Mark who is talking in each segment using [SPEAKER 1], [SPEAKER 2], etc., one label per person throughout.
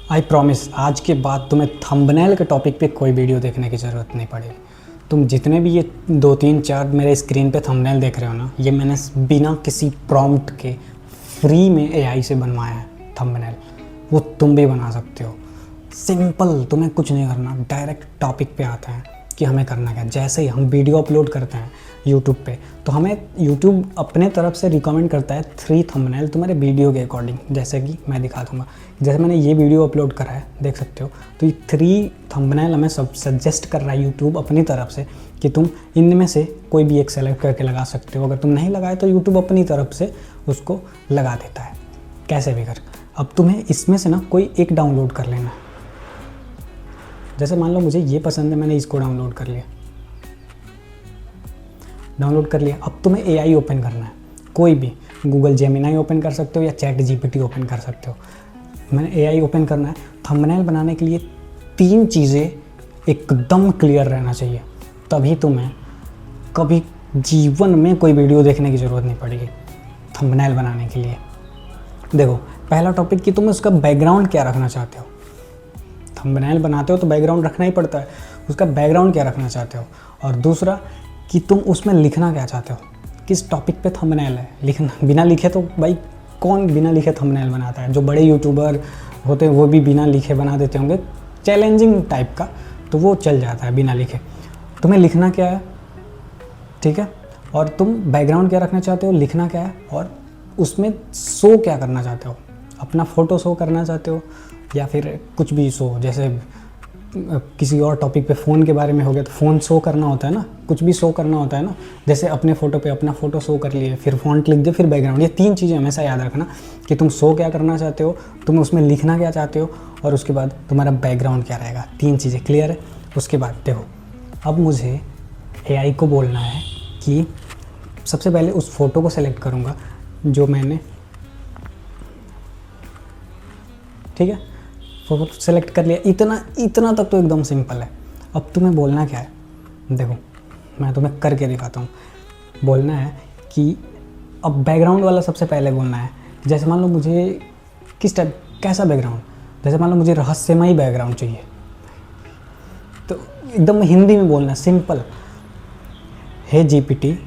[SPEAKER 1] I promise आज के बाद तुम्हें थंबनेल के टॉपिक पे कोई वीडियो देखने की ज़रूरत नहीं पड़ेगी। तुम जितने भी ये 2 3 4 मेरे स्क्रीन पे थंबनेल देख रहे हो ना, ये मैंने बिना किसी प्रॉम्प्ट के फ्री में एआई से बनवाया है थंबनेल। वो तुम भी बना सकते हो। सिंपल, तुम्हें कुछ नहीं करना, डायरेक्ट टॉपिक पे आते हैं कि हमें करना क्या। जैसे ही हम वीडियो अपलोड करते हैं यूट्यूब पे, तो हमें यूट्यूब अपने तरफ से रिकमेंड करता है 3 थंबनेल तुम्हारे वीडियो के अकॉर्डिंग। जैसे कि मैं दिखा दूँगा, जैसे मैंने ये वीडियो अपलोड करा है, देख सकते हो। तो ये 3 थंबनेल हमें सब सजेस्ट कर रहा है यूट्यूब अपनी तरफ से कि तुम इनमें से कोई भी एक सेलेक्ट करके लगा सकते हो। अगर तुम नहीं लगाए तो यूट्यूब अपनी तरफ से उसको लगा देता है, कैसे भी कर। अब तुम्हें इसमें से ना कोई एक डाउनलोड कर लेना है। जैसे मान लो मुझे ये पसंद है, मैंने इसको डाउनलोड कर लिया। अब तुम्हें एआई ओपन करना है, कोई भी गूगल जेमिनाई ओपन कर सकते हो या चैट जीपीटी ओपन कर सकते हो। मैंने एआई ओपन करना है। थंबनेल बनाने के लिए 3 चीज़ें एकदम क्लियर रहना चाहिए, तभी तुम्हें कभी जीवन में कोई वीडियो देखने की ज़रूरत नहीं पड़ेगी थंबनेल बनाने के लिए। देखो, पहला टॉपिक कि तुम उसका बैकग्राउंड क्या रखना चाहते हो। थंबनेल बनाते हो तो बैकग्राउंड रखना ही पड़ता है, उसका बैकग्राउंड क्या रखना चाहते हो। और दूसरा कि तुम उसमें लिखना क्या चाहते हो, किस टॉपिक पे थंबनेल है। लिखना, बिना लिखे तो भाई कौन बिना लिखे थंबनेल बनाता है। जो बड़े यूट्यूबर होते हैं वो भी बिना लिखे बना देते होंगे, चैलेंजिंग टाइप का, तो वो चल जाता है बिना लिखे। तुम्हें लिखना क्या है, ठीक है, और तुम बैकग्राउंड क्या रखना चाहते हो, लिखना क्या है, और उसमें शो क्या करना चाहते हो। अपना फ़ोटो शो करना चाहते हो या फिर कुछ भी शो, जैसे किसी और टॉपिक पे फ़ोन के बारे में हो गया तो फ़ोन शो करना होता है ना, कुछ भी शो करना होता है ना। जैसे अपने फ़ोटो पे अपना फ़ोटो शो कर लिए, फिर फ़ॉन्ट लिख दिए, फिर बैकग्राउंड। ये 3 चीज़ें हमेशा याद रखना कि तुम शो क्या करना चाहते हो, तुम उसमें लिखना क्या चाहते हो, और उसके बाद तुम्हारा बैकग्राउंड क्या रहेगा। 3 चीज़ें क्लियर है। उसके बाद देखो, अब मुझे एआई को बोलना है कि सबसे पहले उस फ़ोटो को सेलेक्ट करूँगा जो मैंने, ठीक है, फोटो सेलेक्ट कर लिया। इतना तक तो एकदम सिंपल है। अब तुम्हें बोलना क्या है, देखो मैं तुम्हें करके दिखाता हूँ। बोलना है कि अब बैकग्राउंड वाला सबसे पहले बोलना है। जैसे मान लो मुझे किस टाइप, कैसा बैकग्राउंड, जैसे मान लो मुझे रहस्यमयी बैकग्राउंड चाहिए, तो एकदम हिंदी में बोलना है, सिंपल। हे जीपीटी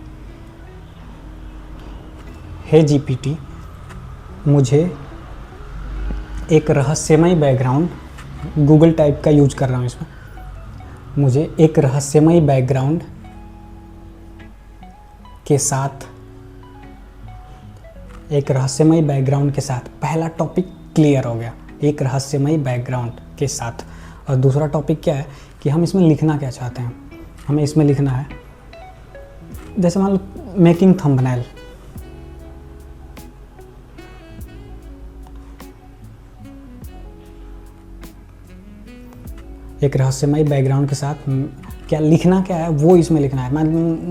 [SPEAKER 1] मुझे एक रहस्यमयी बैकग्राउंड, गूगल टाइप का यूज कर रहा हूँ इसमें, मुझे एक रहस्यमयी बैकग्राउंड के साथ पहला टॉपिक क्लियर हो गया, एक रहस्यमयी बैकग्राउंड के साथ। और दूसरा टॉपिक क्या है कि हम इसमें लिखना क्या चाहते हैं। हमें इसमें लिखना है, जैसे मान लो मेकिंग थंबनेल, एक रहस्यमयी बैकग्राउंड के साथ क्या लिखना क्या है वो इसमें लिखना है।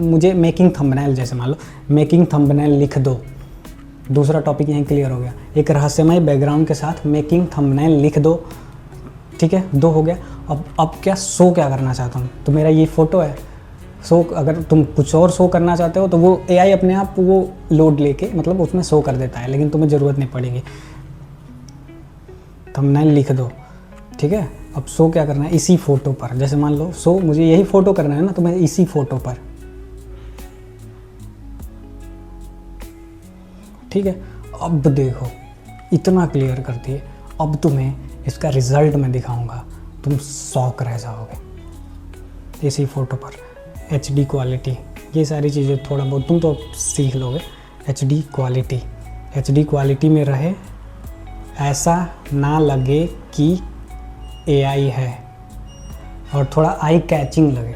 [SPEAKER 1] मुझे मेकिंग थंबनेल, जैसे मान लो मेकिंग थंबनेल लिख दो। दूसरा टॉपिक यहीं क्लियर हो गया, एक रहस्यमयी बैकग्राउंड के साथ मेकिंग थंबनेल लिख दो, ठीक है, 2 हो गया। अब क्या शो क्या करना चाहता हूँ, तो मेरा ये फ़ोटो है। शो, अगर तुम कुछ और शो करना चाहते हो तो वो एआई अपने आप वो लोड लेके मतलब उसमें शो कर देता है, लेकिन तुम्हें ज़रूरत नहीं पड़ेगी। थंबनेल लिख दो, ठीक है। अब शो क्या करना है, इसी फ़ोटो पर। जैसे मान लो शो मुझे यही फ़ोटो करना है ना, तो मैं इसी फ़ोटो पर, ठीक है। अब देखो इतना क्लियर कर दिए। अब तुम्हें इसका रिज़ल्ट मैं दिखाऊंगा, तुम शॉक रह जाओगे। इसी फ़ोटो पर HD क्वालिटी, ये सारी चीज़ें थोड़ा बहुत तुम तो सीख लोगे। HD क्वालिटी में रहे, ऐसा ना लगे कि एआई है, और थोड़ा आई कैचिंग लगे,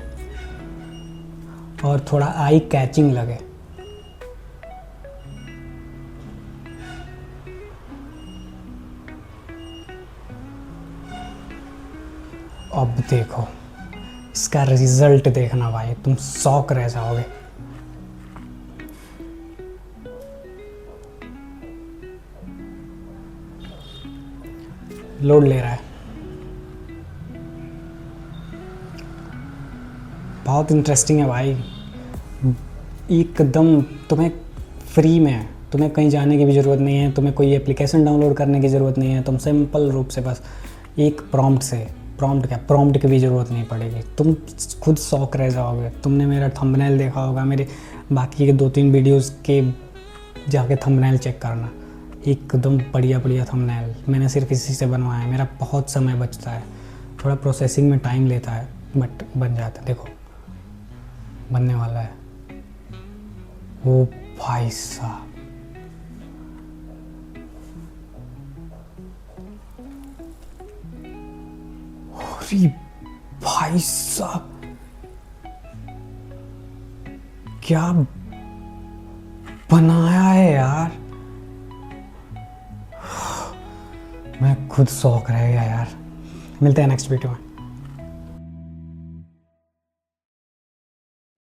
[SPEAKER 1] अब देखो इसका रिजल्ट देखना भाई, तुम शॉक रह जाओगे। लोड ले रहा है, बहुत इंटरेस्टिंग है भाई, एकदम तुम्हें फ्री में है। तुम्हें कहीं जाने की भी ज़रूरत नहीं है, तुम्हें कोई एप्लीकेशन डाउनलोड करने की ज़रूरत नहीं है। तुम सिंपल रूप से बस एक प्रॉम्प्ट से, प्रॉम्प्ट की भी ज़रूरत नहीं पड़ेगी, तुम खुद शौक रह जाओगे। तुमने मेरा थंबनेल देखा होगा, मेरे बाकी के 2-3 वीडियोस के जाके थंबनेल चेक करना, एकदम बढ़िया बढ़िया थंबनेल मैंने सिर्फ इसी से बनवाया है। मेरा बहुत समय बचता है, थोड़ा प्रोसेसिंग में टाइम लेता है बट बन जाता है। देखो बनने वाला है। ओ भाई साहब, अरे भाई साहब, क्या बनाया है यार, मैं खुद शौक रह गया यार। मिलते हैं नेक्स्ट वीडियो में।